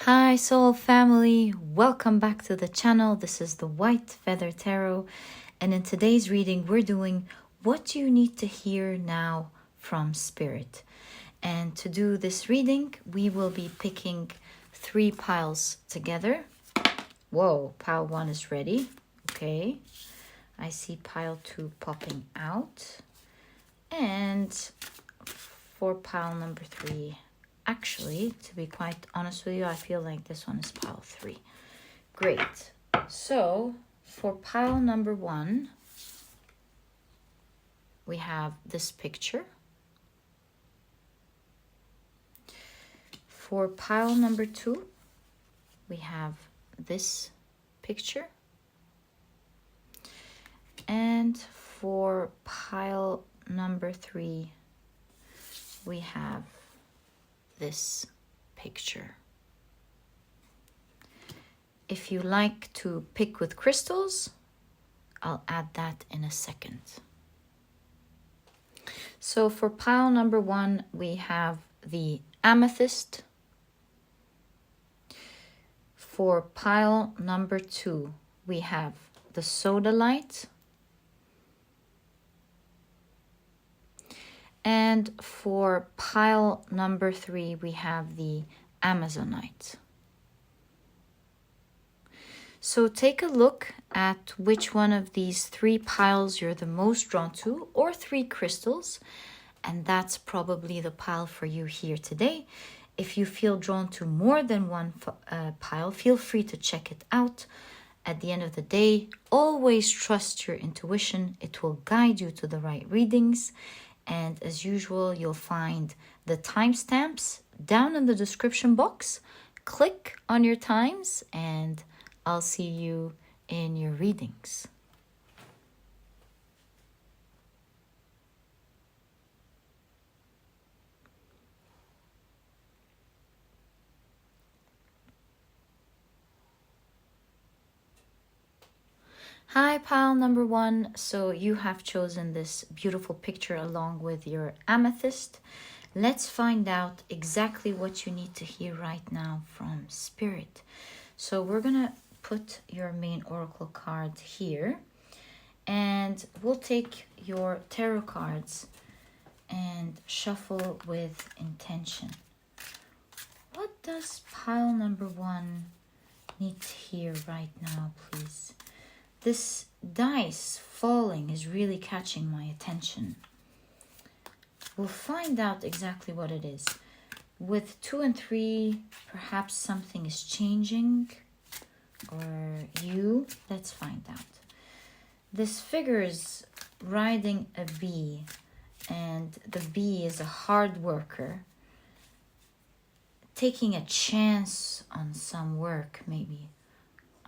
Hi soul family, welcome back to the channel. This is the White Feather Tarot, and in today's reading we're doing what you need to hear now from Spirit. And to do this reading we will be picking 3 piles together. Whoa, pile 1 is ready. Okay, I see pile 2 popping out, and for pile number 3, actually, to be quite honest with you, I feel like this one is pile 3. Great. So for pile number 1, we have this picture. For pile number 2, we have this picture. And for pile number 3, we have this picture. If you like to pick with crystals, I'll add that in a second. So for pile number 1, we have the amethyst. For pile number 2, we have the sodalite. And for pile number 3, we have the amazonite. So take a look at which one of these 3 piles you're the most drawn to, or 3 crystals, and that's probably the pile for you here today. If you feel drawn to more than one pile, feel free to check it out. At the end of the day, always trust your intuition. It will guide you to the right readings. And as usual, you'll find the timestamps down in the description box. Click on your times and I'll see you in your readings. Hi, pile number 1. So you have chosen this beautiful picture along with your amethyst. Let's find out exactly what you need to hear right now from Spirit. So we're going to put your main oracle card here, and we'll take your tarot cards and shuffle with intention. What does pile number 1 need to hear right now, please? This dice falling is really catching my attention. We'll find out exactly what it is. With 2 and 3, perhaps something is changing, or you. Let's find out. This figure is riding a bee, and the bee is a hard worker, taking a chance on some work, maybe,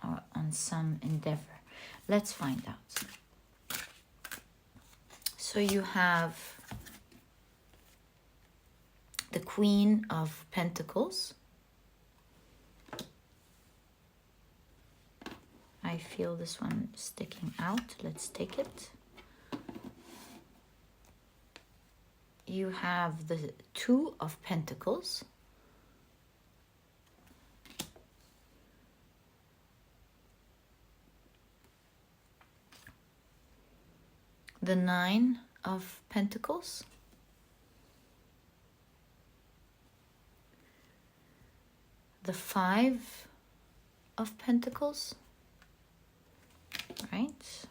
or on some endeavor. Let's find out. So you have the Queen of Pentacles. I feel this one sticking out. Let's take it. You have the Two of Pentacles. The Nine of Pentacles. The Five of Pentacles. Right.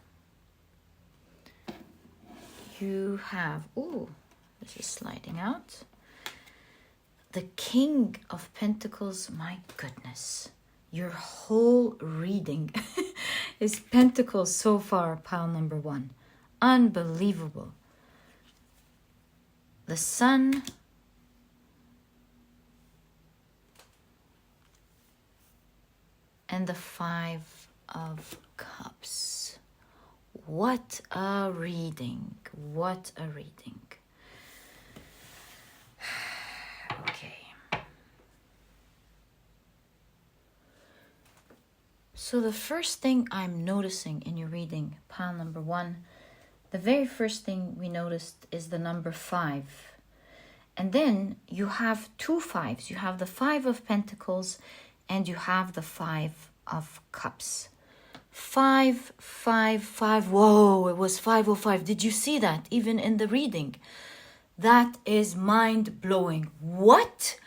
You have, ooh, this is sliding out. The King of Pentacles. My goodness. Your whole reading is Pentacles so far, pile number 1. Unbelievable. The Sun. And the 5 of Cups. What a reading. What a reading. Okay. So the first thing I'm noticing in your reading, pile number 1, the very first thing we noticed is the number 5. And then you have 2 5s. You have the 5 of Pentacles and you have the 5 of Cups. 5, 5, 5. Whoa, it was 505. Did you see that? Even in the reading. That is mind-blowing. What?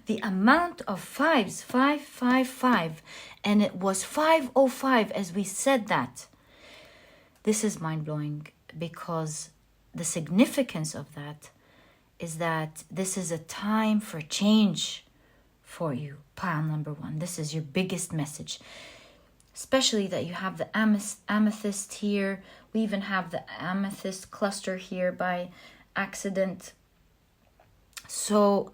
The amount of 5s, 5, 5, 5. And it was 505 as we said that. This is mind-blowing because the significance of that is that this is a time for change for you, pile number 1. This is your biggest message. Especially that you have the amethyst here. We even have the amethyst cluster here by accident. So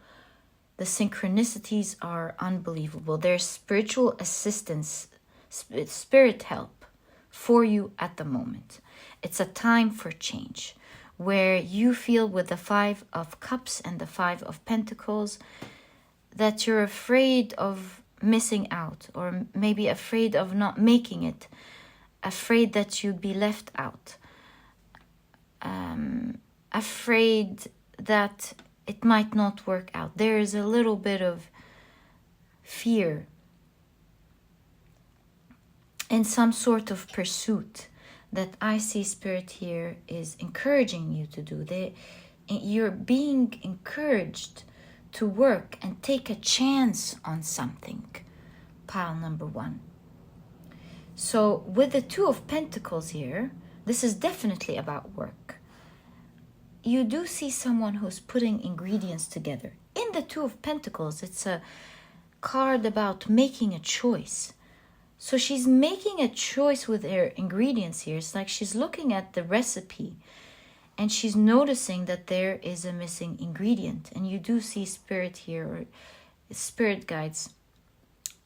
the synchronicities are unbelievable. There's spiritual assistance, spirit help for you at the moment. It's a time for change where you feel with the 5 of Cups and the 5 of Pentacles that you're afraid of missing out, or maybe afraid of not making it, afraid that you'd be left out, afraid that it might not work out. There is a little bit of fear in some sort of pursuit that I see Spirit here is encouraging you to do. You're being encouraged to work and take a chance on something, pile number 1. So with the 2 of Pentacles here, this is definitely about work. You do see someone who's putting ingredients together. In the 2 of Pentacles, it's a card about making a choice. So she's making a choice with her ingredients here. It's like she's looking at the recipe and she's noticing that there is a missing ingredient. And you do see Spirit here, or spirit guides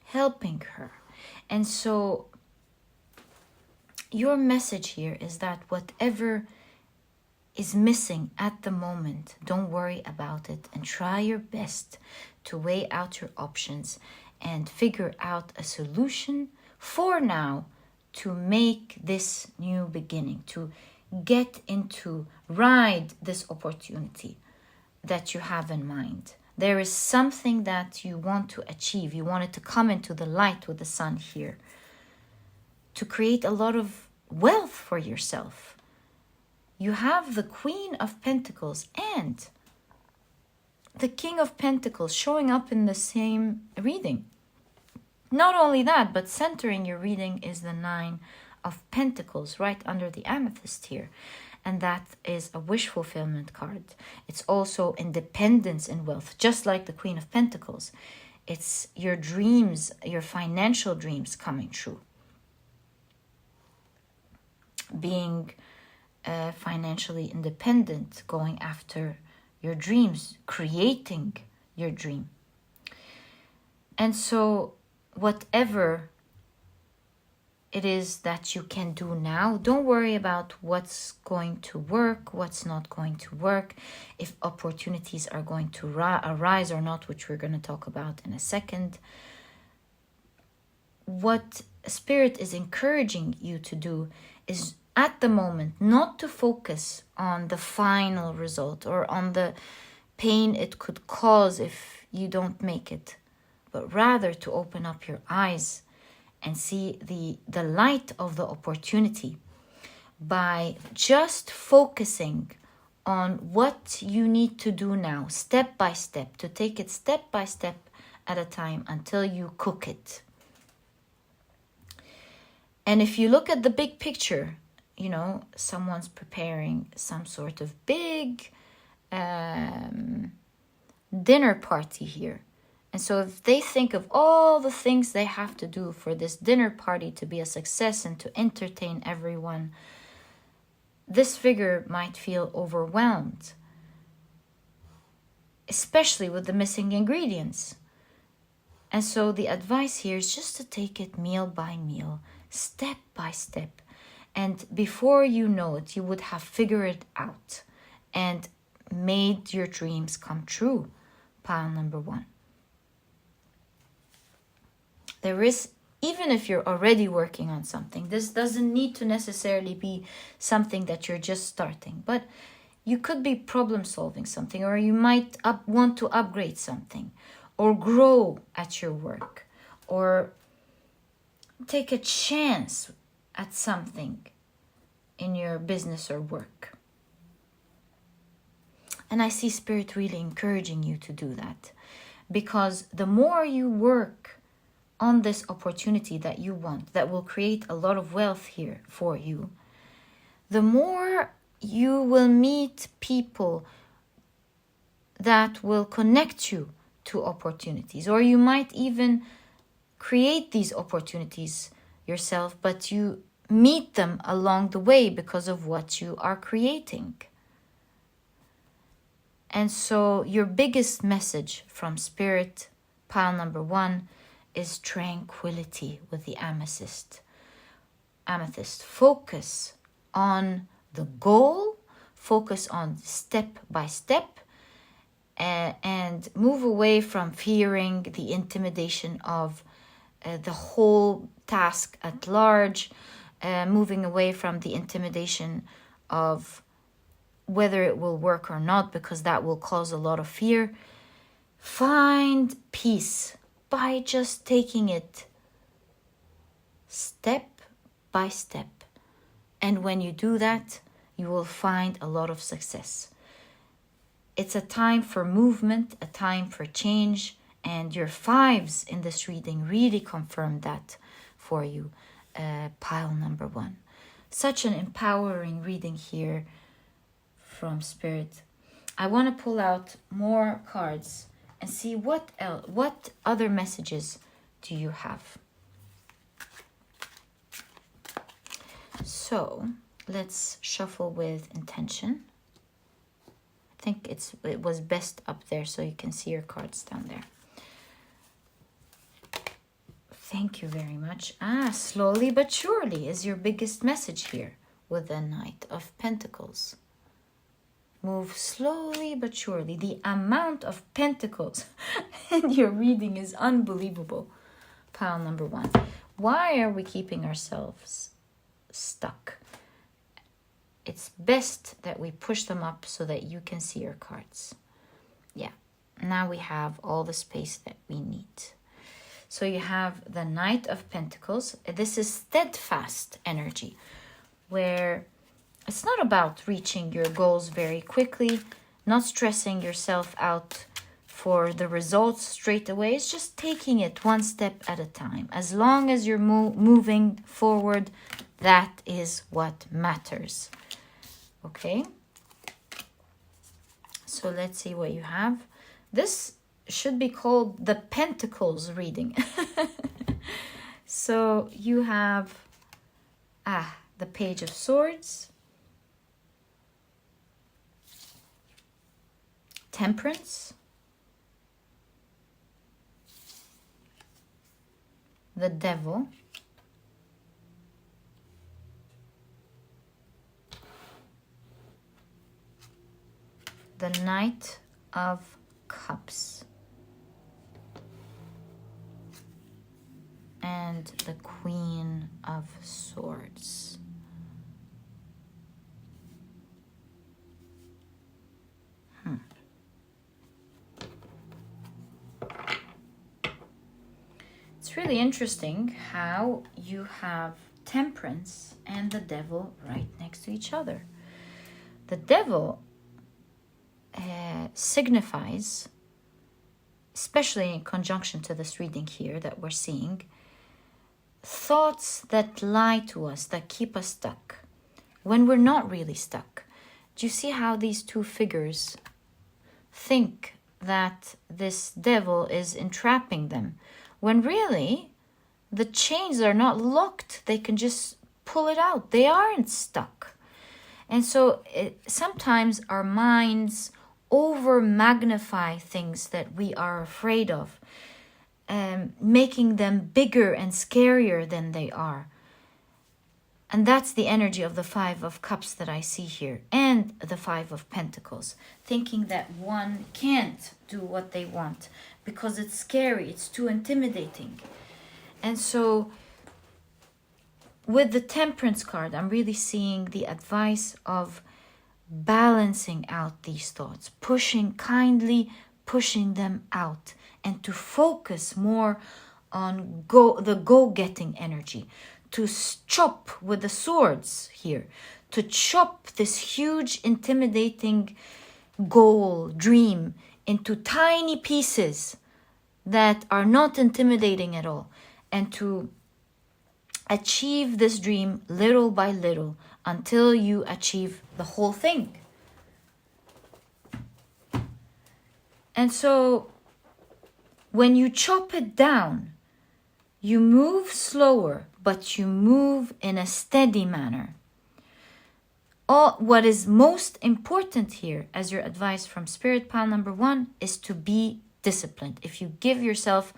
helping her. And so your message here is that whatever is missing at the moment, don't worry about it and try your best to weigh out your options and figure out a solution for now to make this new beginning, to get into, ride this opportunity that you have in mind. There is something that you want to achieve. You want it to come into the light with the sun here, to create a lot of wealth for yourself. You have the Queen of Pentacles and the King of Pentacles showing up in the same reading. Not only that, but centering your reading is the 9 of Pentacles right under the amethyst here. And that is a wish fulfillment card. It's also independence and wealth, just like the Queen of Pentacles. It's your dreams, your financial dreams coming true. Being financially independent, going after your dreams, creating your dream. And so whatever it is that you can do now, don't worry about what's going to work, what's not going to work, if opportunities are going to arise or not, which we're going to talk about in a second. What Spirit is encouraging you to do is at the moment not to focus on the final result or on the pain it could cause if you don't make it, but rather to open up your eyes and see the light of the opportunity by just focusing on what you need to do now, step by step, to take it step by step at a time until you cook it. And if you look at the big picture, you know, someone's preparing some sort of big dinner party here. And so if they think of all the things they have to do for this dinner party to be a success and to entertain everyone, this figure might feel overwhelmed, especially with the missing ingredients. And so the advice here is just to take it meal by meal, step by step. And before you know it, you would have figured it out and made your dreams come true, pile number 1. There is, even if you're already working on something, this doesn't need to necessarily be something that you're just starting, but you could be problem solving something, or you might want to upgrade something, or grow at your work, or take a chance at something in your business or work. And I see Spirit really encouraging you to do that, because the more you work on this opportunity that you want, that will create a lot of wealth here for you, the more you will meet people that will connect you to opportunities, or you might even create these opportunities yourself, but you meet them along the way because of what you are creating. And so your biggest message from Spirit, pile number 1, is tranquility with the amethyst. Focus on the goal, focus on step by step, and move away from fearing the intimidation of the whole task at large, moving away from the intimidation of whether it will work or not, because that will cause a lot of fear. Find peace by just taking it step by step. And when you do that, you will find a lot of success. It's a time for movement, a time for change, and your 5s in this reading really confirm that for you, pile number 1. Such an empowering reading here from Spirit. I want to pull out more cards and see what other messages do you have. So let's shuffle with intention. I think it was best up there so you can see your cards down there. Thank you very much. Slowly but surely is your biggest message here with the Knight of Pentacles. Move slowly but surely. The amount of pentacles in your reading is unbelievable. Pile number 1. Why are we keeping ourselves stuck? It's best that we push them up so that you can see your cards. Yeah, now we have all the space that we need. So you have the Knight of Pentacles. This is steadfast energy, where it's not about reaching your goals very quickly, not stressing yourself out for the results straight away. It's just taking it one step at a time. As long as you're moving forward, that is what matters. Okay? So let's see what you have. This should be called the Pentacles reading. So you have the Page of Swords, Temperance, the Devil, the Knight of Cups, and the Queen of Swords. It's really interesting how you have Temperance and the Devil right next to each other. The Devil signifies, especially in conjunction to this reading here that we're seeing, thoughts that lie to us, that keep us stuck when we're not really stuck. Do you see how these two figures think that this devil is entrapping them, when really the chains are not locked? They can just pull it out. They aren't stuck. And so sometimes our minds over magnify things that we are afraid of, making them bigger and scarier than they are. And that's the energy of the Five of Cups that I see here, and the Five of Pentacles, thinking that one can't do what they want because it's scary, it's too intimidating. And so with the Temperance card, I'm really seeing the advice of balancing out these thoughts, kindly pushing them out and to focus more on the go-getting energy, to chop with the swords here, to chop this huge, intimidating goal, dream into tiny pieces that are not intimidating at all, and to achieve this dream little by little until you achieve the whole thing. And so when you chop it down, you move slower, but you move in a steady manner. What is most important here, as your advice from Spirit Pile number 1, is to be disciplined. If you give yourself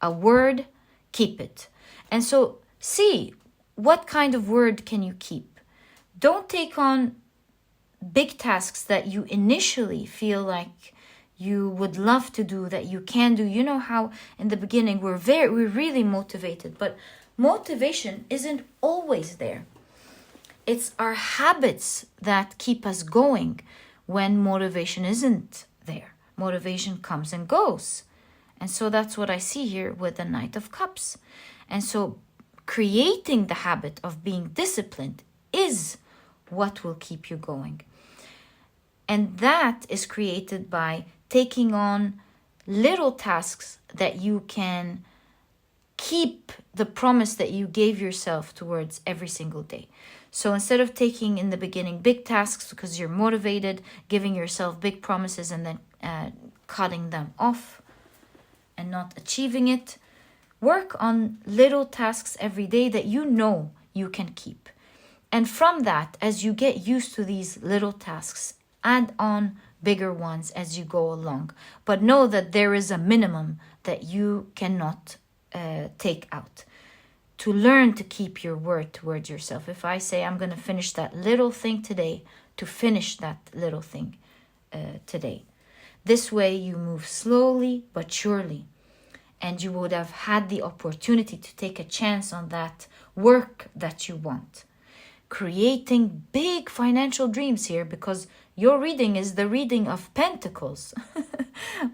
a word, keep it. And so see what kind of word can you keep. Don't take on big tasks that you initially feel like you would love to do, that you can do. You know how in the beginning we're really motivated, but motivation isn't always there. It's our habits that keep us going when motivation isn't there. Motivation comes and goes. And so that's what I see here with the Knight of Cups. And so creating the habit of being disciplined is what will keep you going. And that is created by taking on little tasks that you can keep the promise that you gave yourself towards every single day. So instead of taking in the beginning big tasks because you're motivated, giving yourself big promises and then cutting them off and not achieving it, work on little tasks every day that you know you can keep. And from that, as you get used to these little tasks, add on bigger ones as you go along. But know that there is a minimum that you cannot take out. To learn to keep your word towards yourself. If I say I'm going to finish that little thing today, to finish that little thing today. This way you move slowly but surely. And you would have had the opportunity to take a chance on that work that you want. Creating big financial dreams here, because your reading is the reading of Pentacles.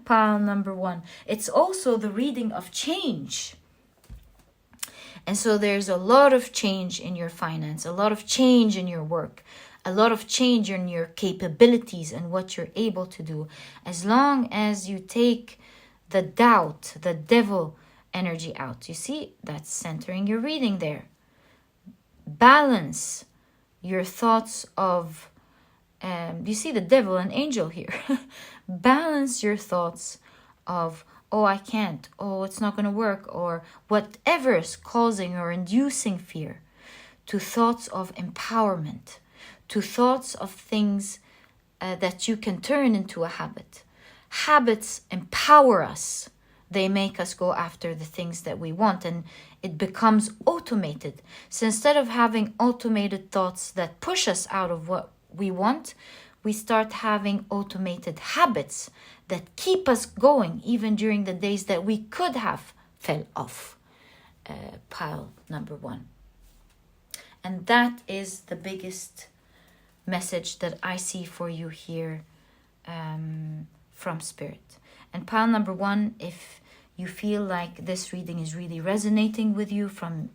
Pile number 1. It's also the reading of change. And so there's a lot of change in your finance, a lot of change in your work, a lot of change in your capabilities and what you're able to do. As long as you take the doubt, the devil energy out. You see, that's centering your reading there. Balance your thoughts of, you see the devil and angel here. Balance your thoughts of, oh, I can't, oh, it's not going to work, or whatever is causing or inducing fear, to thoughts of empowerment, to thoughts of things that you can turn into a habit. Habits empower us. They make us go after the things that we want, and it becomes automated. So instead of having automated thoughts that push us out of what we want, we start having automated habits that keep us going even during the days that we could have fell off. Pile number 1. And that is the biggest message that I see for you here from Spirit. And pile number 1, if you feel like this reading is really resonating with you from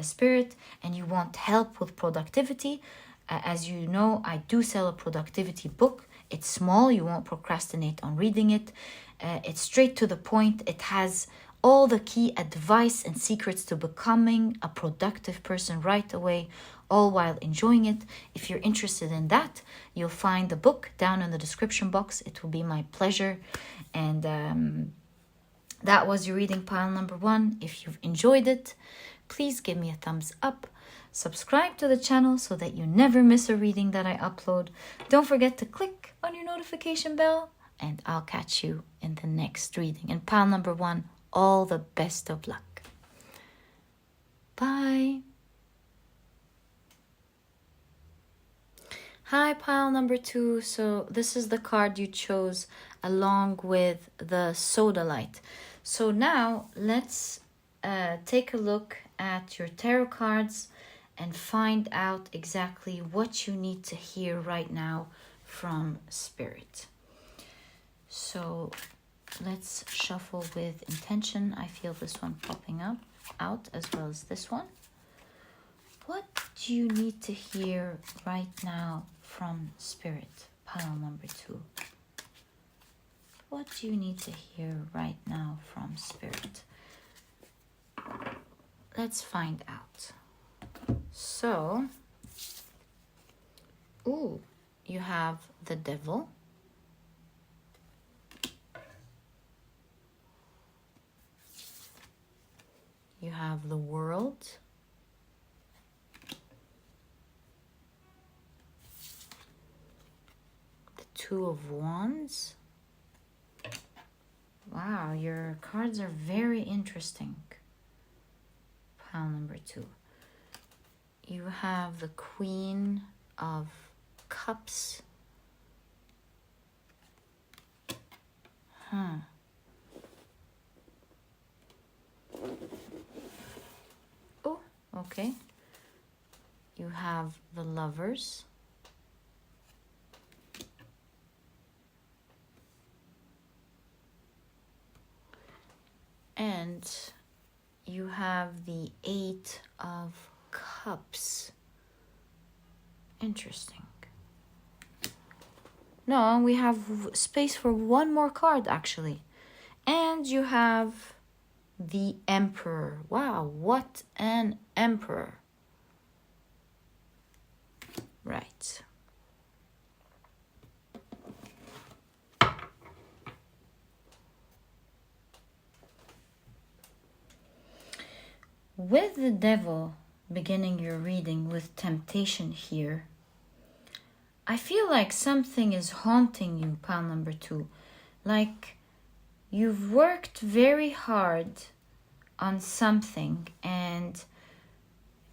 Spirit and you want help with productivity, as you know, I do sell a productivity book. It's small, you won't procrastinate on reading it. It's straight to the point. It has all the key advice and secrets to becoming a productive person right away, all while enjoying it. If you're interested in that, you'll find the book down in the description box. It will be my pleasure. And that was your reading, pile number 1. If you've enjoyed it, please give me a thumbs up. Subscribe to the channel so that you never miss a reading that I upload. Don't forget to click on your notification bell, and I'll catch you in the next reading. And pile number 1, all the best of luck. Bye. Hi, pile number 2. So this is the card you chose along with the soda light. So now let's take a look at your tarot cards and find out exactly what you need to hear right now from Spirit. So let's shuffle with intention. I feel this one popping up out as well as this one. What do you need to hear right now from Spirit? Pile number 2. What do you need to hear right now from Spirit? Let's find out. So, you have the Devil. You have the World. The Two of Wands. Wow, your cards are very interesting. Pile number 2. You have the Queen of Cups. Oh, okay. You have the Lovers. And you have the 8 of Cups. Interesting. No, we have space for one more card actually. And you have the Emperor. Wow, what an Emperor. Right. With the Devil beginning your reading with temptation here, I feel like something is haunting you, pile number 2. Like you've worked very hard on something, and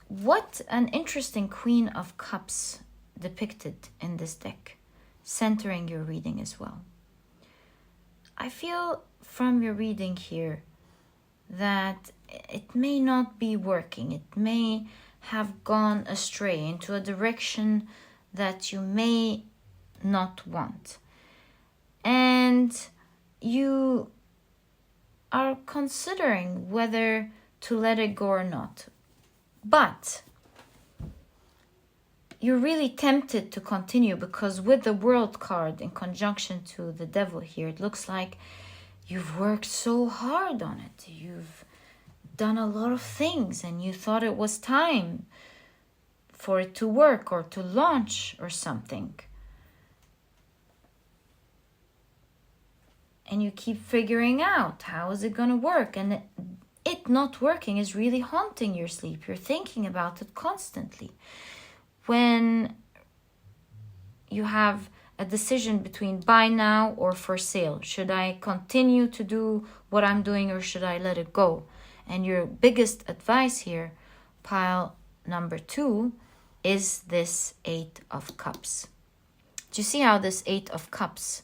what an interesting Queen of Cups depicted in this deck, centering your reading as well. I feel from your reading here that it may not be working. It may have gone astray into a direction that you may not want. And you are considering whether to let it go or not. But you're really tempted to continue, because with the World card in conjunction to the Devil here, it looks like you've worked so hard on it. You've done a lot of things and you thought it was time for it to work or to launch or something. And you keep figuring out, how is it going to work? And it not working is really haunting your sleep. You're thinking about it constantly. When you have a decision between buy now or for sale, should I continue to do what I'm doing or should I let it go? And your biggest advice here, pile number 2, is this 8 of Cups. Do you see how this 8 of Cups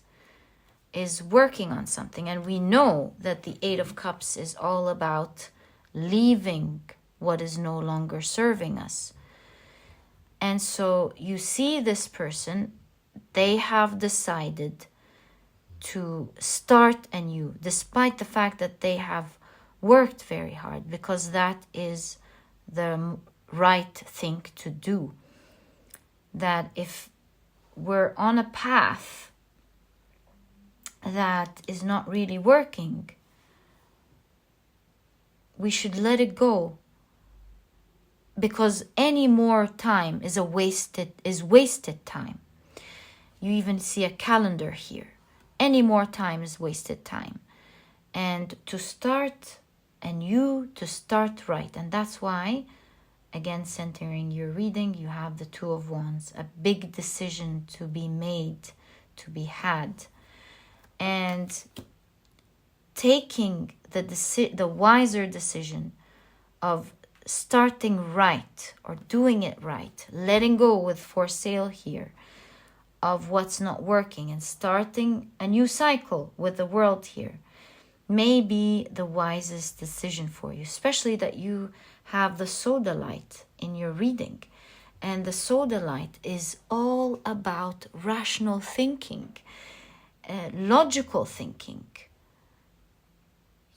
is working on something? And we know that the 8 of Cups is all about leaving what is no longer serving us. And so you see this person, they have decided to start anew, despite the fact that they have worked very hard, because that is the right thing to do. That if we're on a path that is not really working, we should let it go, because any more time is wasted time. You even see a calendar here. Any more time is wasted time. And to start anew, to start right. And that's why, again, centering your reading, you have the 2 of Wands, a big decision to be made, to be had. And taking the wiser decision of starting right or doing it right, letting go with for sale here of what's not working and starting a new cycle with the World here may be the wisest decision for you, especially that you have the Sodalite in your reading. And the Sodalite is all about rational thinking, logical thinking,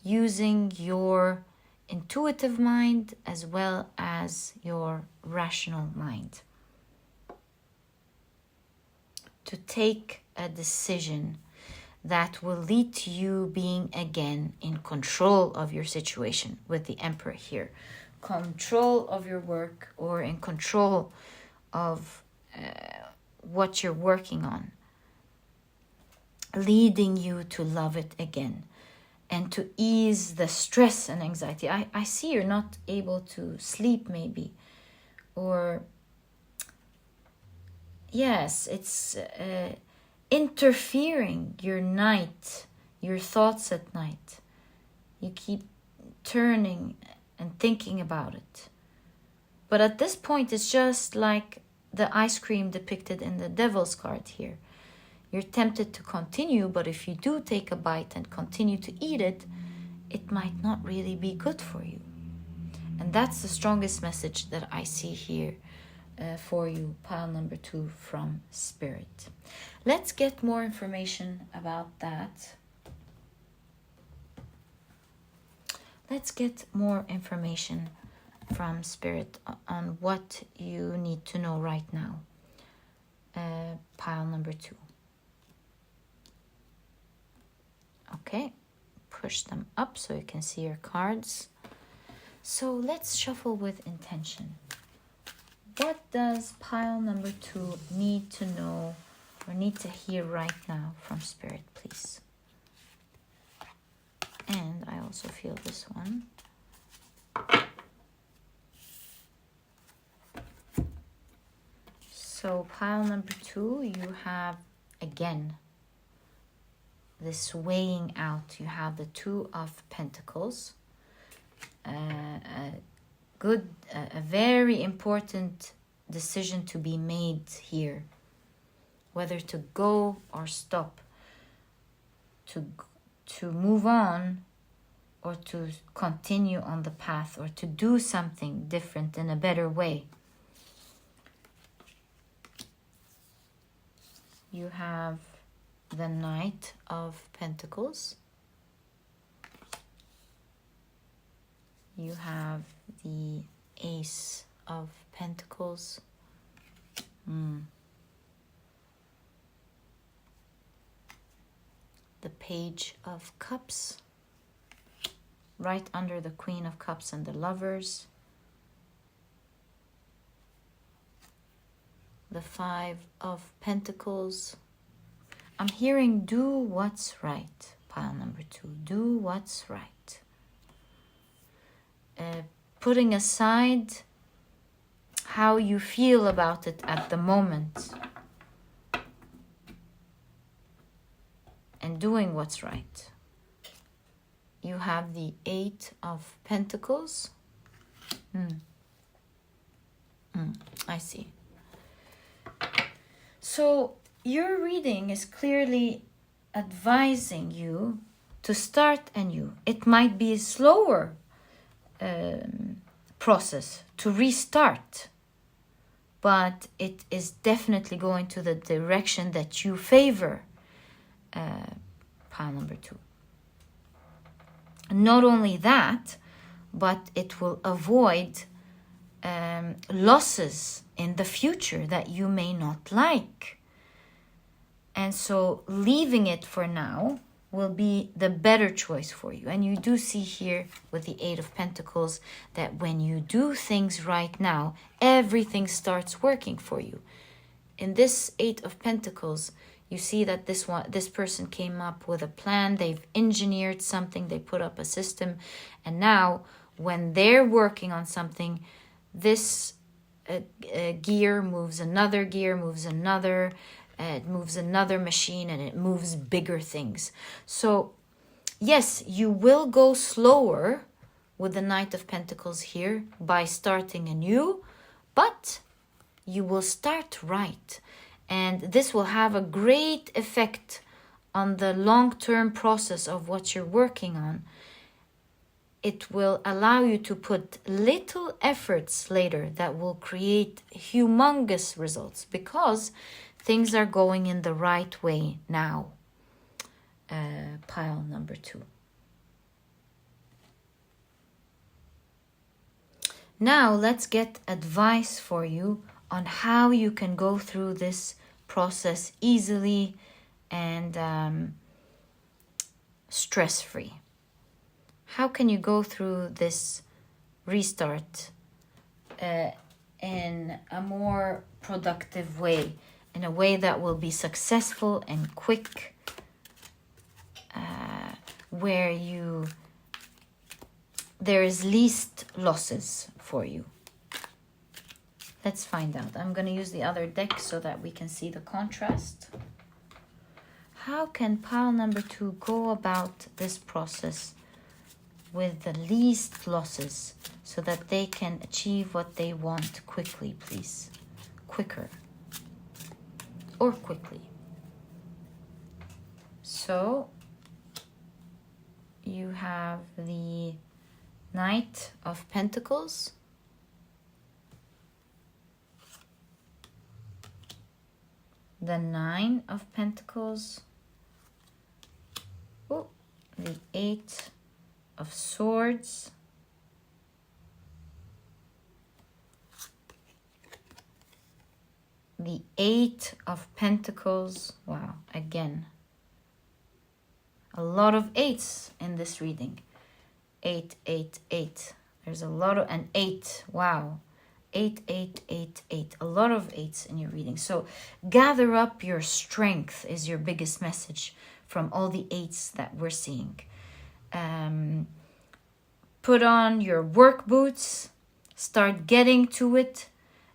using your intuitive mind as well as your rational mind to take a decision that will lead to you being again in control of your situation with the Emperor here. Control of your work, or in control of what you're working on, leading you to love it again and to ease the stress and anxiety. I see you're not able to sleep maybe, or yes, it's interfering your thoughts at night. You keep turning and thinking about it. But at this point, it's just like the ice cream depicted in the devil's card here. You're tempted to continue, but if you do take a bite and continue to eat it, it might not really be good for you. And that's the strongest message that I see here for you, pile number 2 from Spirit. Let's get more information about that. Let's get more information from Spirit on what you need to know right now. Pile number 2. Okay, push them up so you can see your cards. So let's shuffle with intention. What does pile number 2 need to know or need to hear right now from Spirit, please? And I also feel this one. So pile number 2, you have again this weighing out. You have the 2 of Pentacles. A very important decision to be made here. Whether to go or stop. To move on or to continue on the path, or to do something different in a better way. You have the Knight of Pentacles. You have the Ace of Pentacles. The Page of Cups. Right under the Queen of Cups and the Lovers. The 5 of Pentacles. I'm hearing do what's right, pile number 2. Do what's right. Putting aside how you feel about it at the moment. And doing what's right. You have the 8 of Pentacles. I see. So your reading is clearly advising you to start anew. It might be a slower process to restart, but it is definitely going to the direction that you favor, pile number 2. Not only that, but it will avoid losses in the future that you may not like. And so leaving it for now will be the better choice for you. And you do see here with the 8 of Pentacles that when you do things right now, everything starts working for you. In this 8 of Pentacles, you see that this person came up with a plan. They've engineered something. They put up a system. And now when they're working on something, this gear moves another gear, moves another. It moves another machine, and it moves bigger things. So, yes, you will go slower with the Knight of Pentacles here by starting anew, but you will start right. And this will have a great effect on the long-term process of what you're working on. It will allow you to put little efforts later that will create humongous results because things are going in the right way now. Pile number 2. Now let's get advice for you on how you can go through this process easily and stress-free. How can you go through this restart in a more productive way, in a way that will be successful and quick, where there is least losses for you? Let's find out. I'm going to use the other deck so that we can see the contrast. How can pile number 2 go about this process with the least losses so that they can achieve what they want quickly, please? Quicker. Or quickly. So, you have the Knight of Pentacles. The Nine of Pentacles. Oh, the Eight of Swords. The Eight of Pentacles. Wow, again. A lot of eights in this reading. 8, 8, 8. There's a lot of, and 8. Wow. 8, 8, 8, 8. A lot of 8s in your reading. So gather up your strength is your biggest message from all the 8s that we're seeing. Put on your work boots. Start getting to it.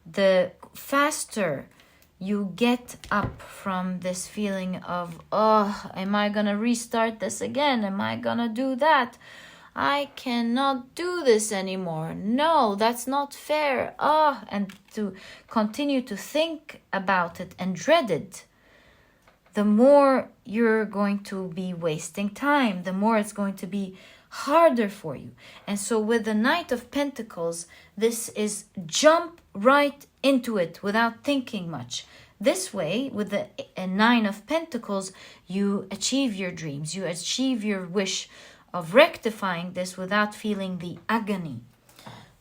The faster you get up from this feeling of, oh, am I going to restart this again? Am I going to do that? I cannot do this anymore. No, that's not fair. And to continue to think about it and dread it, the more you're going to be wasting time, the more it's going to be harder for you. And so with the Knight of Pentacles, this is jump right into it without thinking much. This way, with the Nine of Pentacles, you achieve your dreams, you achieve your wish of rectifying this without feeling the agony.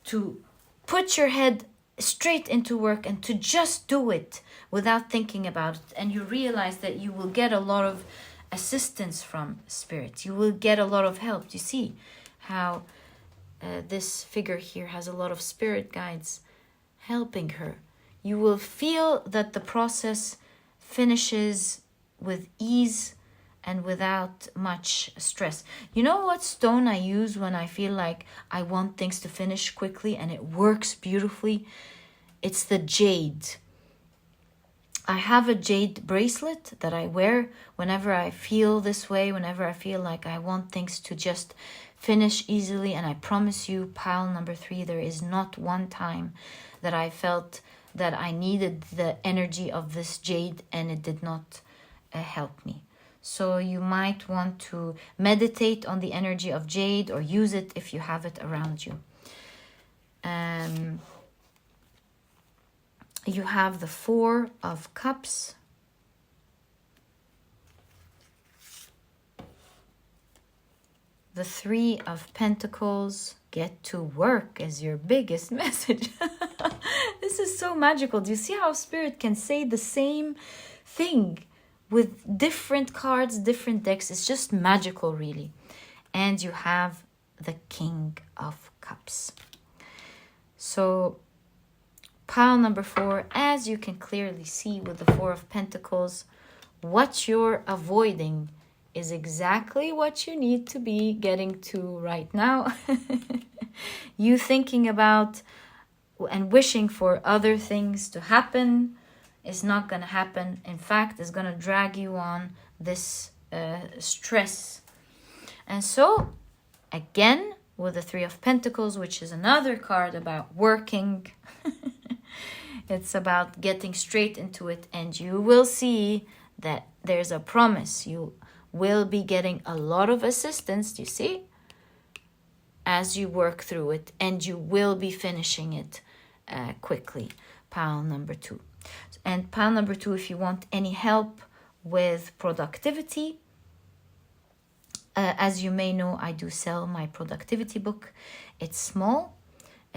To put your head straight into work and to just do it without thinking about it. And you realize that you will get a lot of assistance from Spirit. You will get a lot of help. You see how this figure here has a lot of spirit guides helping her. You will feel that the process finishes with ease and without much stress. You know what stone I use when I feel like I want things to finish quickly and it works beautifully? It's the jade. I have a jade bracelet that I wear whenever I feel this way, whenever I feel like I want things to just finish easily. And I promise you, pile number 3, there is not one time that I felt that I needed the energy of this jade and it did not help me. So you might want to meditate on the energy of jade or use it if you have it around you. You have the 4 of Cups. The 3 of Pentacles. Get to work is your biggest message. This is so magical. Do you see how Spirit can say the same thing with different cards, different decks? It's just magical, really. And you have the King of Cups. So pile number 4, as you can clearly see with the 4 of Pentacles, what you're avoiding is exactly what you need to be getting to right now. You thinking about and wishing for other things to happen is not going to happen. In fact, it's going to drag you on this stress. And so, again, with the 3 of Pentacles, which is another card about working, it's about getting straight into it, and you will see that there's a promise. You will be getting a lot of assistance, you see, as you work through it, and you will be finishing it quickly. Pile number 2. And pile number 2, if you want any help with productivity, as you may know, I do sell my productivity book. It's small.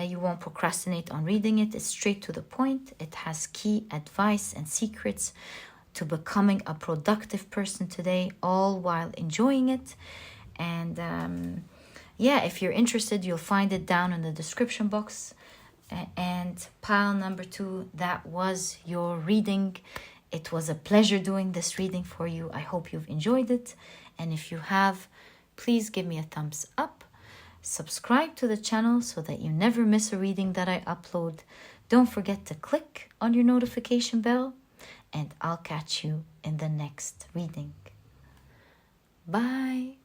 You won't procrastinate on reading it. It's straight to the point. It has key advice and secrets to becoming a productive person today, all while enjoying it. And yeah, if you're interested, you'll find it down in the description box. And pile number 2, that was your reading. It was a pleasure doing this reading for you. I hope you've enjoyed it. And if you have, please give me a thumbs up. Subscribe to the channel so that you never miss a reading that I upload. Don't forget to click on your notification bell. And I'll catch you in the next reading. Bye.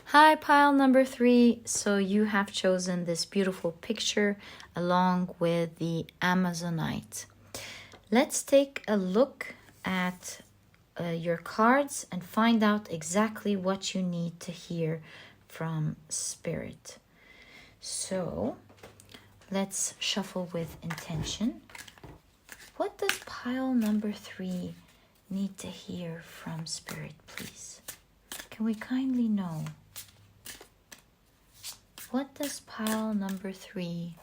Hi, pile number 3. So you have chosen this beautiful picture along with the Amazonite. Let's take a look at your cards and find out exactly what you need to hear from Spirit. So let's shuffle with intention. What does pile number 3 need to hear from Spirit, please? Can we kindly know? What does pile number 3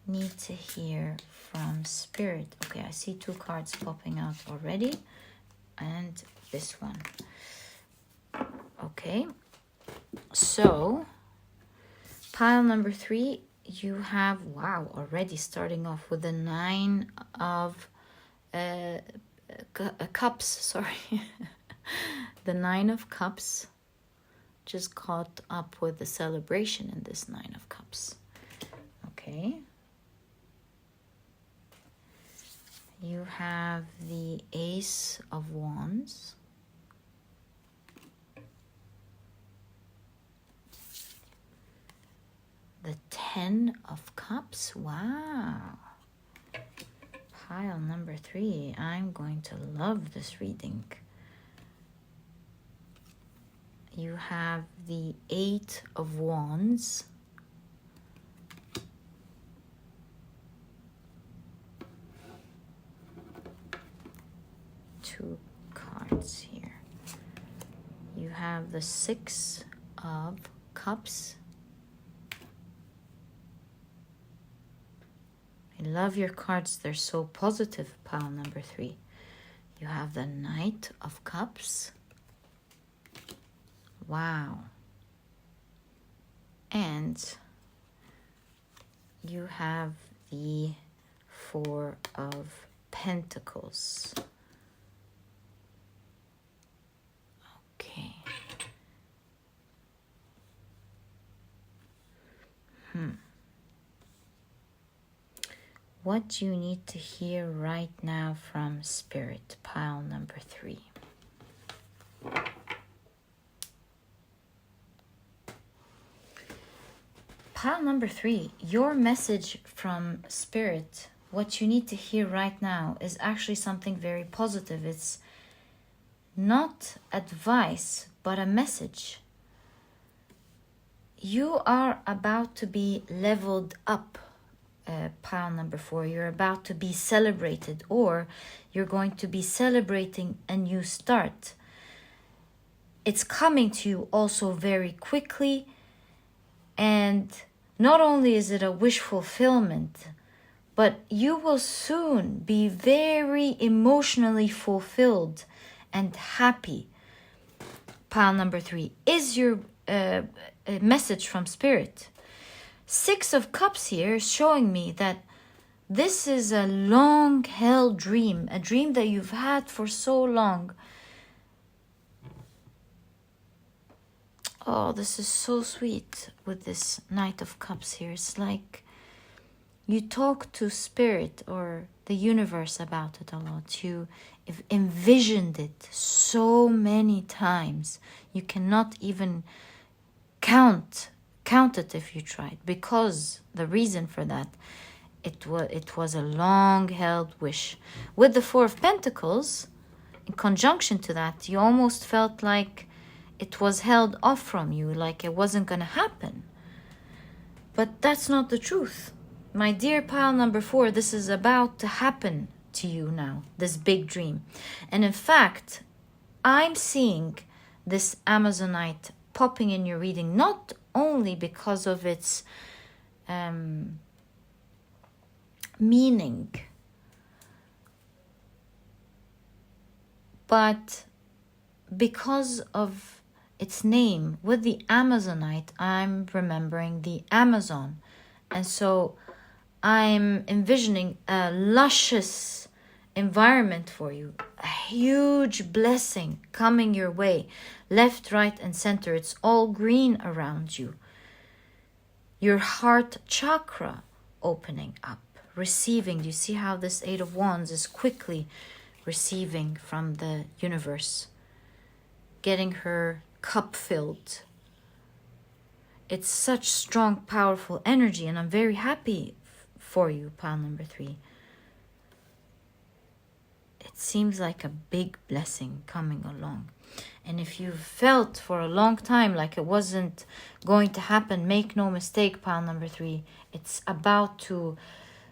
need to hear from Spirit? Okay, I see 2 cards popping out already. And this one. Okay. So, pile number 3, you have, wow, already starting off with the 9 of cups, sorry. The 9 of cups. Just caught up with the celebration in this 9 of cups. Okay. You have the Ace of Wands. The 10 of Cups. Wow. Pile number 3. I'm going to love this reading. You have the 8 of Wands. Two cards here. You have the 6 of Cups. I love your cards. They're so positive, pile number 3. You have the Knight of Cups. Wow. And you have the 4 of Pentacles. Okay. What do you need to hear right now from Spirit, pile number 3? Pile number 3, your message from Spirit, what you need to hear right now is actually something very positive. It's not advice, but a message. You are about to be leveled up, pile number 4. You're about to be celebrated, or you're going to be celebrating a new start. It's coming to you also very quickly, and not only is it a wish fulfillment, but you will soon be very emotionally fulfilled and happy. Pile number 3 is your a message from Spirit. 6 of Cups here is showing me that this is a long-held dream, a dream that you've had for so long. Oh, this is so sweet with this Knight of Cups here. It's like you talk to Spirit or the universe about it a lot. You envisioned it so many times. You cannot even count it if you tried, because the reason for that, it was a long-held wish. With the 4 of Pentacles, in conjunction to that, you almost felt like it was held off from you, like it wasn't going to happen. But that's not the truth. My dear pile number 4, this is about to happen to you now, this big dream. And in fact, I'm seeing this Amazonite popping in your reading, not only because of its meaning, but because of its name. With the Amazonite, I'm remembering the Amazon. And so I'm envisioning a luscious environment for you, a huge blessing coming your way, left, right, and center. It's all green around you. Your heart chakra opening up, receiving. Do you see how this Eight of Wands is quickly receiving from the universe, getting her cup filled? It's such strong, powerful energy, and I'm very happy for you, pile number 3. It seems like a big blessing coming along. And if you felt for a long time like it wasn't going to happen, make no mistake, pile number 3, it's about to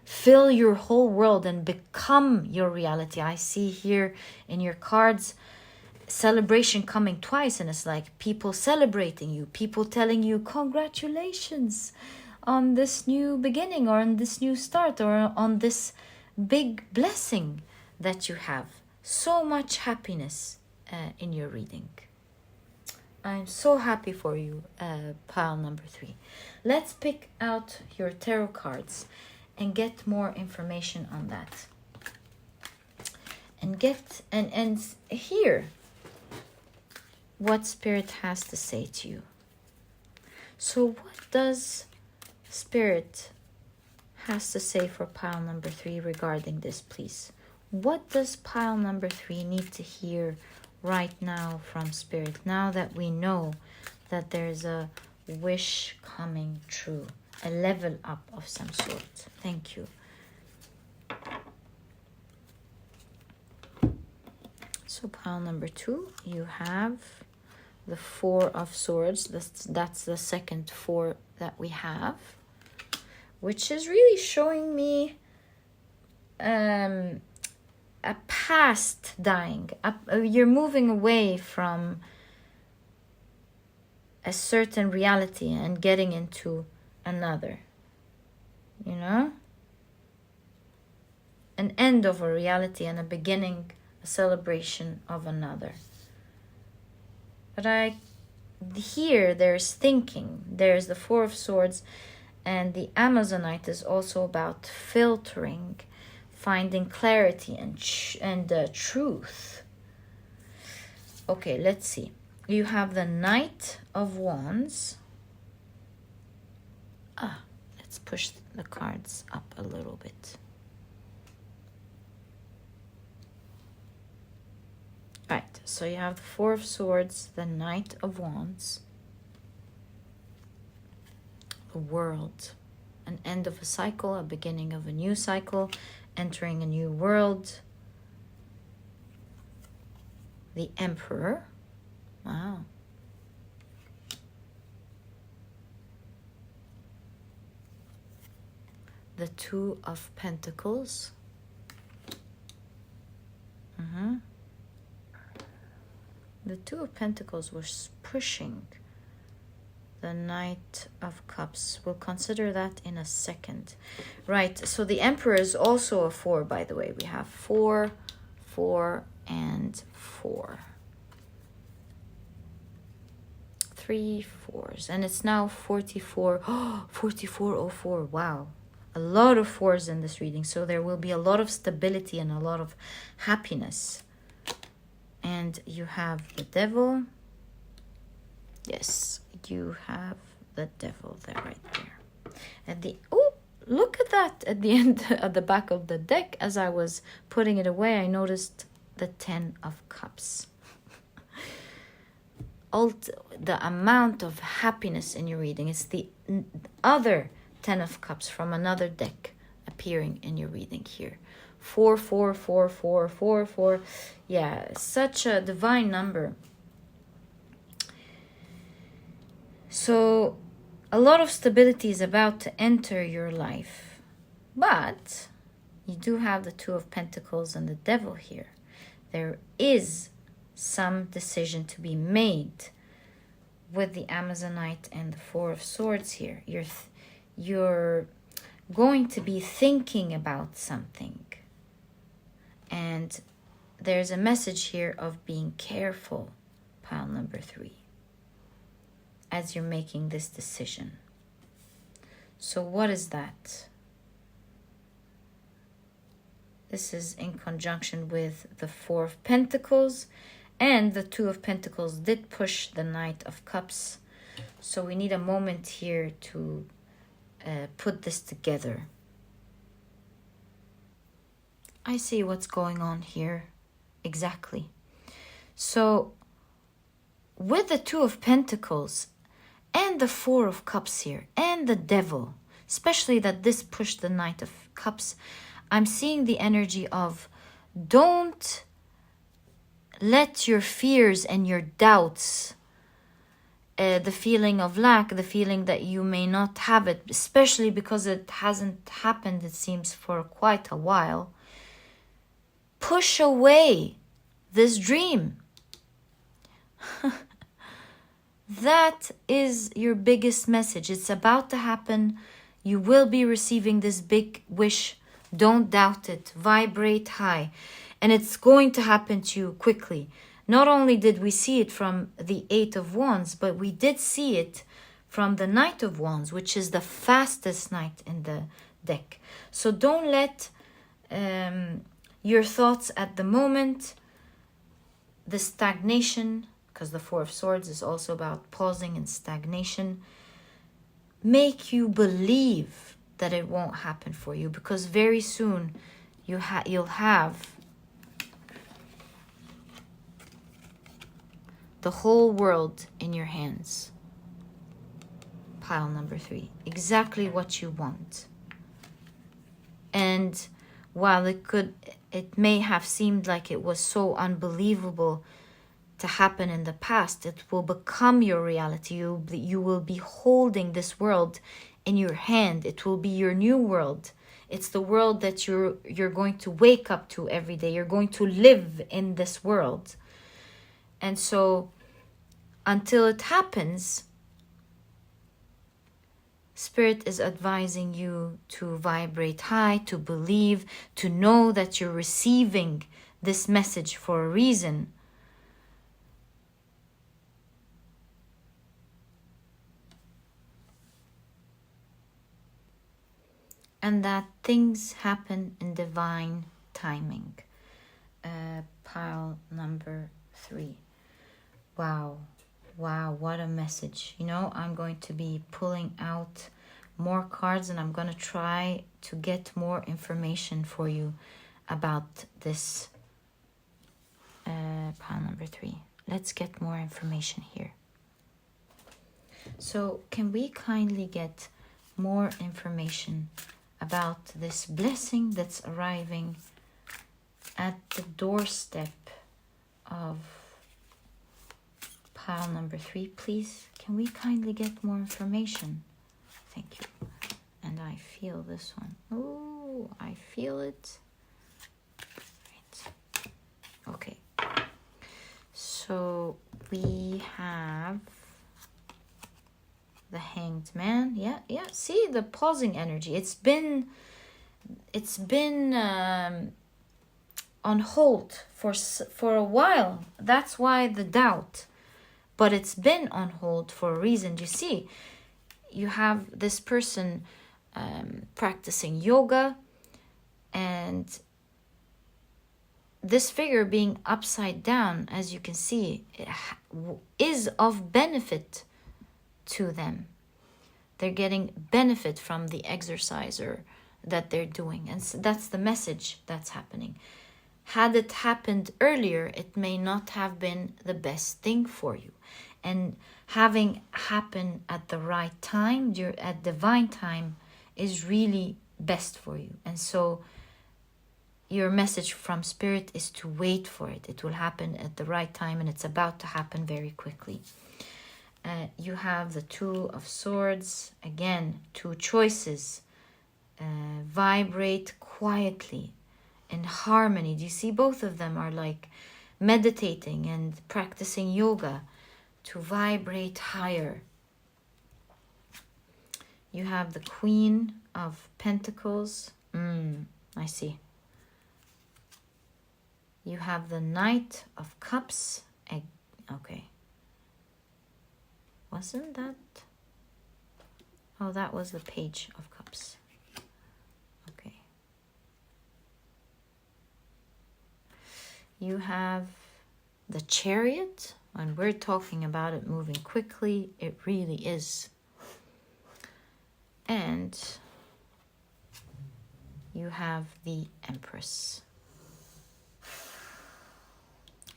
fill your whole world and become your reality. I see here in your cards celebration coming twice, and it's like people celebrating you, people telling you congratulations on this new beginning, or on this new start, or on this big blessing that you have. So much happiness in your reading. I'm so happy for you, pile number 3. Let's pick out your tarot cards and get more information on that. And get and hear what Spirit has to say to you. So what does Spirit has to say for pile number 3 regarding this, please? What does pile number 3 need to hear right now from Spirit, now that we know that there's a wish coming true, a level up of some sort? Thank you. So pile number 2, you have the 4 of Swords. That's the second 4 that we have, which is really showing me a past dying. You're moving away from a certain reality and getting into another, you know? An end of a reality and a beginning, a celebration of another. But here there's thinking. There's the 4 of Swords, and the Amazonite is also about filtering, finding clarity and truth. Okay, let's see. You have the Knight of Wands. Let's push the cards up a little bit. Right, so you have the 4 of Swords, the Knight of Wands, the World, an end of a cycle, a beginning of a new cycle, entering a new world. The Emperor. Wow. The 2 of Pentacles. The 2 of Pentacles was pushing the Knight of Cups. We'll consider that in a second. Right, so the Emperor is also a 4, by the way. We have 4, 4, and 4. 3 4s. And it's now 44. 4404. Wow. A lot of 4s in this reading. So there will be a lot of stability and a lot of happiness. And you have the Devil. Yes, you have the Devil there, right there. At the look at that at the end, at the back of the deck. As I was putting it away, I noticed the 10 of Cups. The amount of happiness in your reading. It's the other 10 of Cups from another deck appearing in your reading here. 4 4 4 4 4 4. Yeah, such a divine number. So a lot of stability is about to enter your life, but you do have the 2 of Pentacles and the Devil here. There is some decision to be made with the Amazonite and the Four of Swords here. You're going to be thinking about something. And there's a message here of being careful, pile number 3, as you're making this decision. So what is that? This is in conjunction with the Four of Pentacles, and the Two of Pentacles did push the Knight of Cups. So we need a moment here to put this together. I see what's going on here. Exactly. So with the Two of Pentacles and the Four of Cups here and the Devil, especially that this pushed the Knight of Cups, I'm seeing the energy of don't let your fears and your doubts, the feeling of lack, the feeling that you may not have it, especially because it hasn't happened, it seems, for quite a while, push away this dream. That is your biggest message. It's about to happen. You will be receiving this big wish. Don't doubt it. Vibrate high. And it's going to happen to you quickly. Not only did we see it from the Eight of Wands, but we did see it from the Knight of Wands, which is the fastest knight in the deck. So don't let your thoughts at the moment, the stagnation, because the Four of Swords is also about pausing and stagnation, make you believe that it won't happen for you, because very soon you'll have the whole world in your hands. Pile number 3. Exactly what you want. And while it may have seemed like it was so unbelievable to happen in the past, it will become your reality. You will be holding this world in your hand. It will be your new world. It's the world that you're going to wake up to every day. You're going to live in this world. And so until it happens, Spirit is advising you to vibrate high, to believe, to know that you're receiving this message for a reason. And that things happen in divine timing. Pile number 3. Wow, what a message. You know, I'm going to be pulling out more cards, and I'm going to try to get more information for you about this pile number 3. Let's get more information here. So can we kindly get more information about this blessing that's arriving at the doorstep of pile number 3, please? Can we kindly get more information? Thank you. And I feel this one. Oh, I feel it. Right. Okay. So we have the Hanged Man. Yeah. See the pausing energy. It's been on hold for a while. That's why the doubt. But it's been on hold for a reason. You see, you have this person practicing yoga, and this figure being upside down, as you can see, is of benefit to them. They're getting benefit from the exerciser that they're doing. And so that's the message that's happening. Had it happened earlier, it may not have been the best thing for you. And having happen at the right time, at divine time, is really best for you. And so your message from Spirit is to wait for it. It will happen at the right time, and it's about to happen very quickly. You have the Two of Swords. Again, 2 choices. Vibrate quietly in harmony. Do you see both of them are like meditating and practicing yoga? to vibrate higher. You have the Queen of Pentacles. I see. You have the Knight of Cups. Okay. Wasn't that? Oh, that was the Page of Cups. Okay. You have the Chariot. When we're talking about it moving quickly, it really is. And you have the Empress,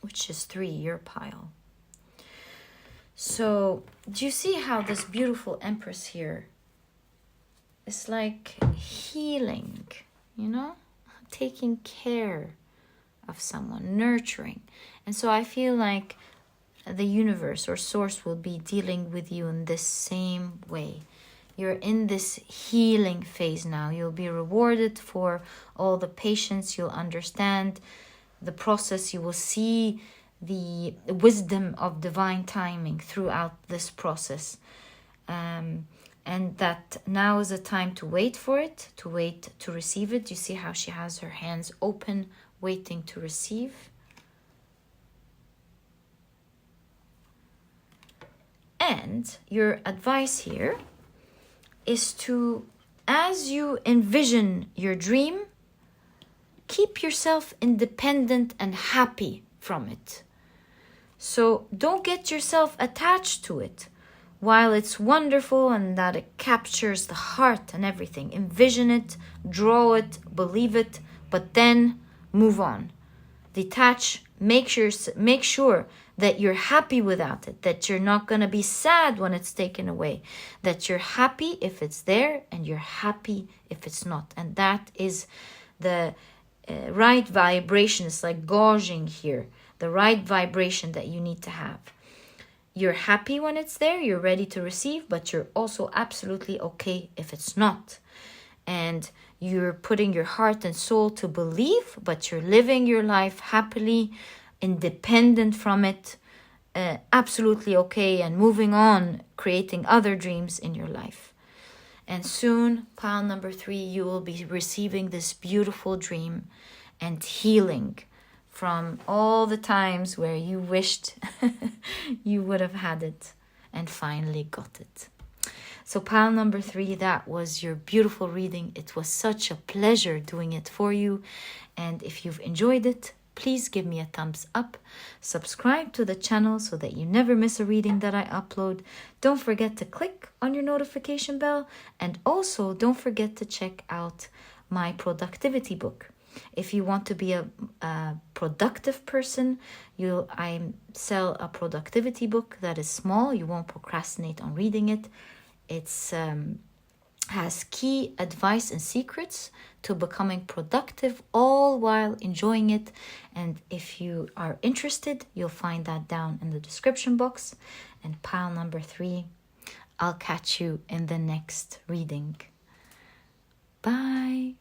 which is 3, your pile. So, do you see how this beautiful Empress here is like healing, you know? Taking care of someone, nurturing. And so I feel like the universe or source will be dealing with you in this same way. You're in this healing phase now. You'll be rewarded for all the patience. You'll understand the process. You will see the wisdom of divine timing throughout this process. And that now is a time to wait for it, to wait to receive it. You see how she has her hands open, waiting to receive. And your advice here is to, as you envision your dream, keep yourself independent and happy from it. So don't get yourself attached to it. While it's wonderful and that it captures the heart and everything, envision it, draw it, believe it, but then move on. Detach, make sure that you're happy without it, that you're not going to be sad when it's taken away, that you're happy if it's there and you're happy if it's not. And that is the right vibration. It's like gauging here, the right vibration that you need to have. You're happy when it's there, you're ready to receive, but you're also absolutely okay if it's not. And you're putting your heart and soul to believe, but you're living your life happily, independent from it, absolutely okay, and moving on, creating other dreams in your life. And soon, pile number 3, you will be receiving this beautiful dream and healing from all the times where you wished you would have had it and finally got it. So pile number 3, that was your beautiful reading. It was such a pleasure doing it for you. And if you've enjoyed it, please give me a thumbs up. Subscribe to the channel so that you never miss a reading that I upload. Don't forget to click on your notification bell. And also don't forget to check out my productivity book. If you want to be a productive person, I sell a productivity book that is small. You won't procrastinate on reading it. It's has key advice and secrets to becoming productive, all while enjoying it. And if you are interested, you'll find that down in the description box. And pile number 3, I'll catch you in the next reading. Bye.